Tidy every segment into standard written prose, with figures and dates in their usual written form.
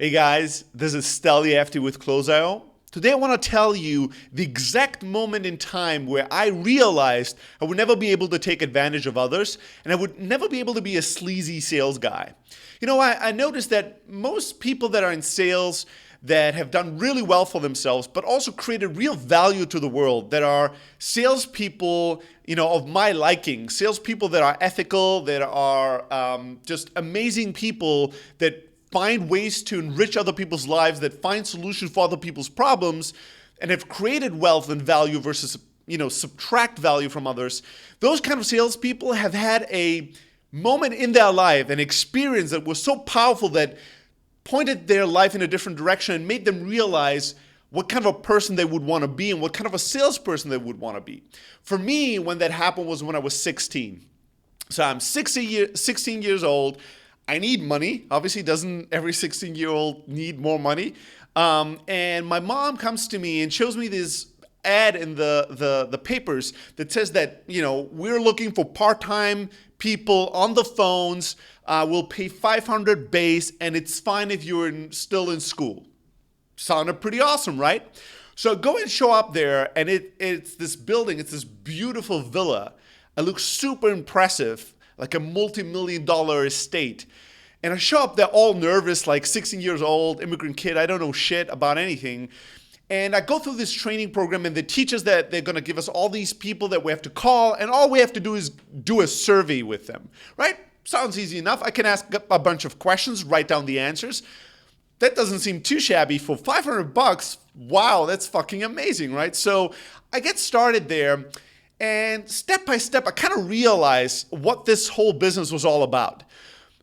Hey guys, this is Steliafty with Close.io. Today I want to tell you the exact moment in time where I realized I would never be able to take advantage of others and I would never be able to be a sleazy sales guy. I noticed that most people that are in sales that have done really well for themselves, but also created real value to the world, that are salespeople, of my liking, salespeople that are ethical, that are just amazing people that find ways to enrich other people's lives, that find solutions for other people's problems, and have created wealth and value versus, subtract value from others. Those kind of salespeople have had a moment in their life, an experience that was so powerful that pointed their life in a different direction and made them realize what kind of a person they would want to be and what kind of a salesperson they would want to be. For me, when that happened was when I was 16. So I'm 16 years old. I need money. Obviously, doesn't every 16-year-old need more money? And my mom comes to me and shows me this ad in the papers that says that, we're looking for part-time people on the phones. We'll pay $500 base, and it's fine if you're still in school. Sounded pretty awesome, right? So go and show up there, and it's this building. It's this beautiful villa. It looks super impressive, like a multi-million-dollar estate. And I show up there all nervous, like 16 years old, immigrant kid. I don't know shit about anything. And I go through this training program, and they teach us that they're going to give us all these people that we have to call, and all we have to do is do a survey with them, right? Sounds easy enough. I can ask a bunch of questions, write down the answers. That doesn't seem too shabby. For $500, wow, that's fucking amazing, right? So I get started there, and step by step, I kind of realized what this whole business was all about.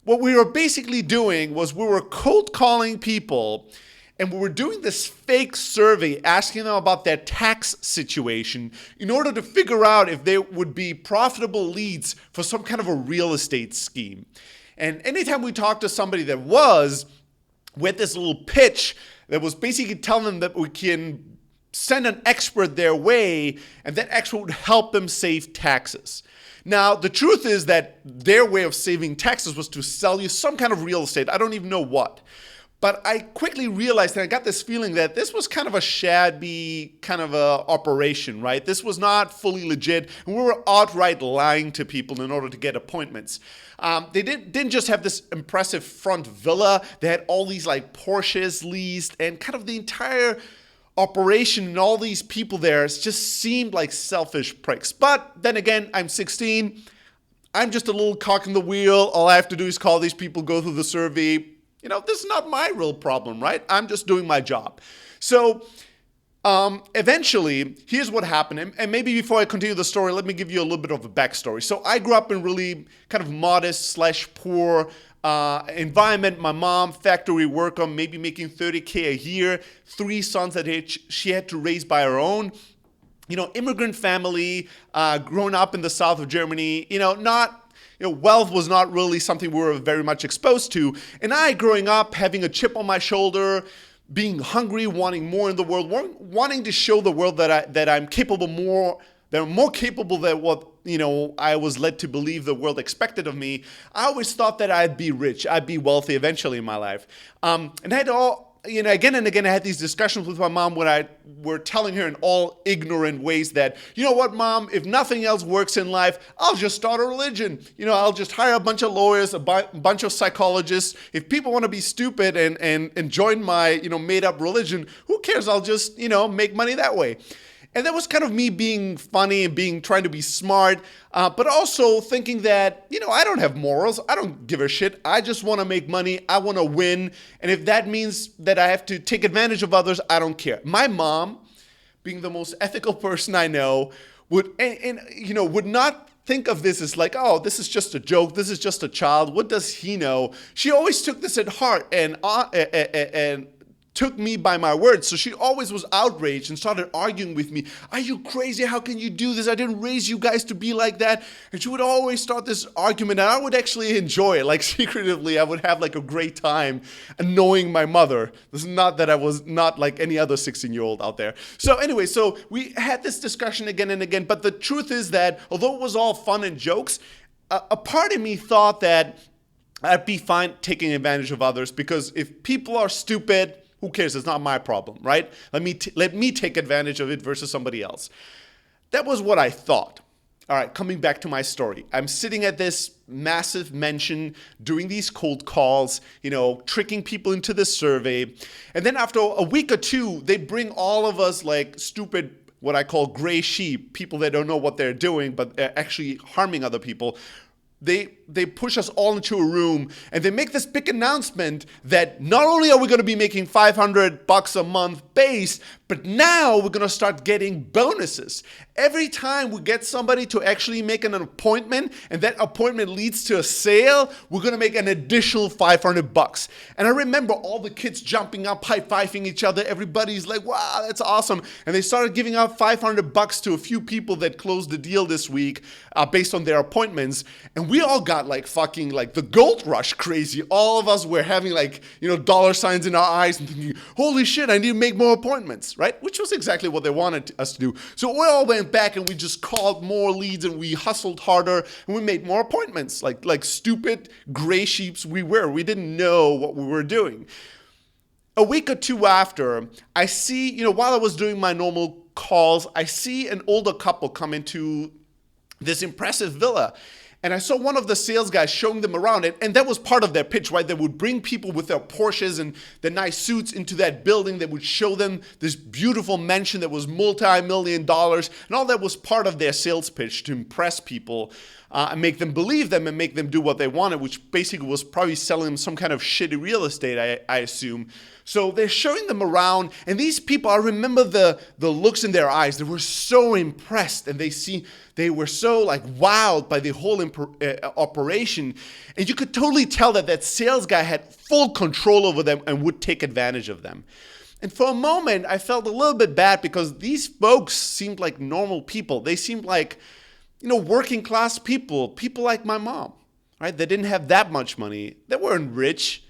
What we were basically doing was we were cold calling people, and we were doing this fake survey asking them about their tax situation in order to figure out if they would be profitable leads for some kind of a real estate scheme. And anytime we talked to somebody that was, with this little pitch that was basically telling them that we can send an expert their way, and that expert would help them save taxes. Now, the truth is that their way of saving taxes was to sell you some kind of real estate. I don't even know what. But I quickly realized, and I got this feeling that this was kind of a shabby kind of a operation, right? This was not fully legit, and we were outright lying to people in order to get appointments. They didn't just have this impressive front villa. They had all these like Porsches leased, and kind of the entire operation and all these people there just seemed like selfish pricks. But then again, I'm 16. I'm just a little cock in the wheel. All I have to do is call these people, go through the survey. This is not my real problem, right? I'm just doing my job. So eventually, here's what happened. And maybe before I continue the story, let me give you a little bit of a backstory. So I grew up in really kind of modest / poor environment. My mom, factory worker, maybe making $30K a year, 3 sons that she had to raise by her own. Immigrant family, grown up in the south of Germany, wealth was not really something we were very much exposed to. And I, growing up, having a chip on my shoulder, being hungry, wanting more in the world, wanting to show the world that I'm capable more, that I'm more capable than what, I was led to believe the world expected of me. I always thought that I'd be rich, I'd be wealthy eventually in my life. And I had again and again, I had these discussions with my mom when I were telling her in all ignorant ways that, what, Mom, if nothing else works in life, I'll just start a religion. I'll just hire a bunch of lawyers, a bunch of psychologists. If people want to be stupid and join my, made up religion, who cares? I'll just, make money that way. And that was kind of me being funny and trying to be smart, but also thinking that, I don't have morals. I don't give a shit. I just want to make money. I want to win. And if that means that I have to take advantage of others, I don't care. My mom, being the most ethical person I know, would not think of this as like, oh, this is just a joke. This is just a child. What does he know? She always took this at heart and took me by my word. So she always was outraged and started arguing with me. Are you crazy? How can you do this? I didn't raise you guys to be like that. And she would always start this argument, and I would actually enjoy it. Like secretly, I would have like a great time annoying my mother. This is not that I was not like any other 16-year-old out there. So anyway, so we had this discussion again and again. But the truth is that although it was all fun and jokes, a part of me thought that I'd be fine taking advantage of others, because if people are stupid, who cares? It's not my problem, right? Let me take advantage of it versus somebody else. That was what I thought. All right, coming back to my story. I'm sitting at this massive mansion doing these cold calls, tricking people into this survey. And then after a week or two, they bring all of us like stupid, what I call gray sheep, people that don't know what they're doing, but they're actually harming other people. They push us all into a room, and they make this big announcement that not only are we going to be making $500 a month base, but now we're going to start getting bonuses. Every time we get somebody to actually make an appointment, and that appointment leads to a sale, we're going to make an additional $500. And I remember all the kids jumping up, high-fiving each other. Everybody's like, wow, that's awesome. And they started giving out $500 to a few people that closed the deal this week based on their appointments. And we all got like fucking like the gold rush crazy. All of us were having like, dollar signs in our eyes and thinking, holy shit, I need to make more appointments, right? Which was exactly what they wanted us to do. So we all went back and we just called more leads and we hustled harder and we made more appointments. Like stupid gray sheeps we were. We didn't know what we were doing. A week or two after, I see, while I was doing my normal calls, I see an older couple come into this impressive villa. And I saw one of the sales guys showing them around it, and that was part of their pitch, right? They would bring people with their Porsches and their nice suits into that building. They would show them this beautiful mansion that was multi-million dollars, and all that was part of their sales pitch to impress people and make them believe them and make them do what they wanted, which basically was probably selling them some kind of shitty real estate, I assume. So they're showing them around, and these people, I remember the looks in their eyes. They were so impressed, and they were so like wowed by the whole operation. And you could totally tell that sales guy had full control over them and would take advantage of them. And for a moment, I felt a little bit bad because these folks seemed like normal people. They seemed like, working class people like my mom, right? They didn't have that much money. They weren't rich.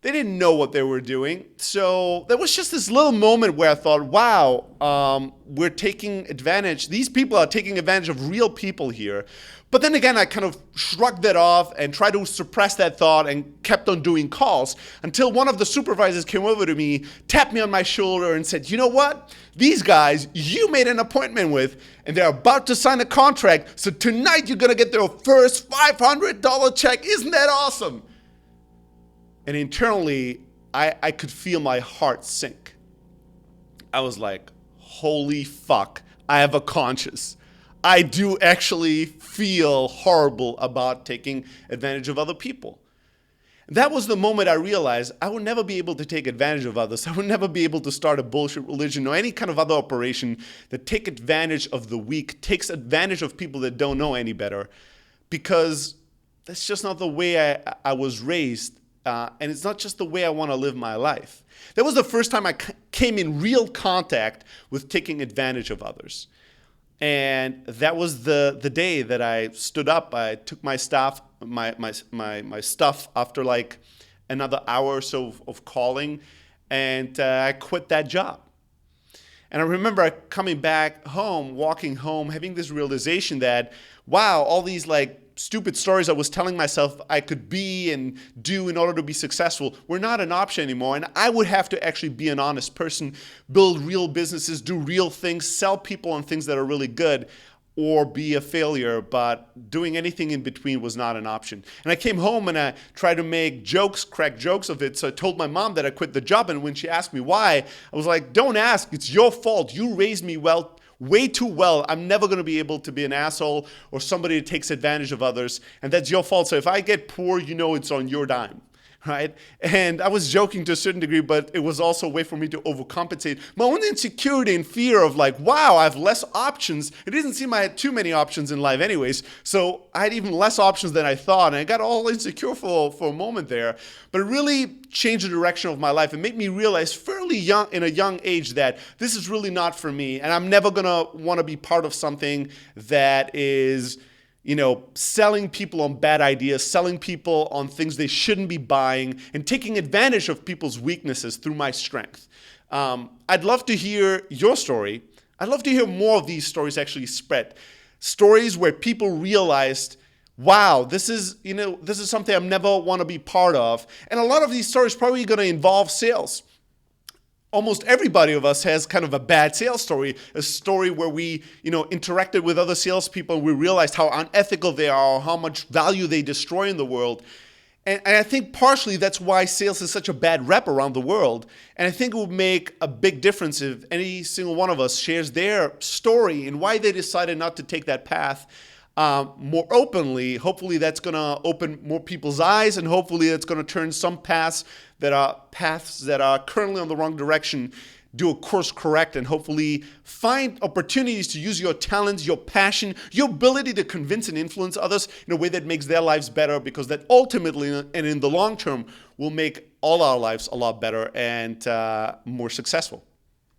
They didn't know what they were doing. So there was just this little moment where I thought, wow, we're taking advantage. These people are taking advantage of real people here. But then again, I kind of shrugged that off and tried to suppress that thought and kept on doing calls until one of the supervisors came over to me, tapped me on my shoulder and said, you know what? These guys you made an appointment with, and they're about to sign a contract. So tonight you're going to get their first $500 check. Isn't that awesome? And internally, I could feel my heart sink. I was like, holy fuck, I have a conscience. I do actually feel horrible about taking advantage of other people. That was the moment I realized I would never be able to take advantage of others. I would never be able to start a bullshit religion or any kind of other operation that take advantage of the weak, takes advantage of people that don't know any better, because that's just not the way I was raised. And it's not just the way I want to live my life. That was the first time I came in real contact with taking advantage of others. And that was the day that I stood up. I took my stuff after like another hour or so of calling, and I quit that job. And I remember coming back home, walking home, having this realization that, wow, all these like stupid stories I was telling myself I could be and do in order to be successful were not an option anymore. And I would have to actually be an honest person, build real businesses, do real things, sell people on things that are really good, or be a failure. But doing anything in between was not an option. And I came home and I tried to make jokes, crack jokes of it. So I told my mom that I quit the job. And when she asked me why, I was like, don't ask. It's your fault. You raised me well, way too well. I'm never going to be able to be an asshole or somebody that takes advantage of others. And that's your fault. So if I get poor, it's on your dime. Right? And I was joking to a certain degree, but it was also a way for me to overcompensate my own insecurity and fear of like, wow, I have less options. It didn't seem I had too many options in life anyways. So I had even less options than I thought. And I got all insecure for a moment there. But it really changed the direction of my life and made me realize fairly young, in a young age, that this is really not for me. And I'm never going to want to be part of something that is, selling people on bad ideas, selling people on things they shouldn't be buying, and taking advantage of people's weaknesses through my strength. I'd love to hear your story. I'd love to hear more of these stories actually spread. Stories where people realized, wow, this is something I never want to be part of. And a lot of these stories probably going to involve sales. Almost everybody of us has kind of a bad sales story, a story where we, interacted with other salespeople and we realized how unethical they are, or how much value they destroy in the world. And I think partially that's why sales is such a bad rep around the world. And I think it would make a big difference if any single one of us shares their story and why they decided not to take that path more openly. Hopefully that's going to open more people's eyes, and hopefully that's going to turn some paths that are currently on the wrong direction, do a course correct, and hopefully find opportunities to use your talents, your passion, your ability to convince and influence others in a way that makes their lives better, because that ultimately and in the long term will make all our lives a lot better and more successful.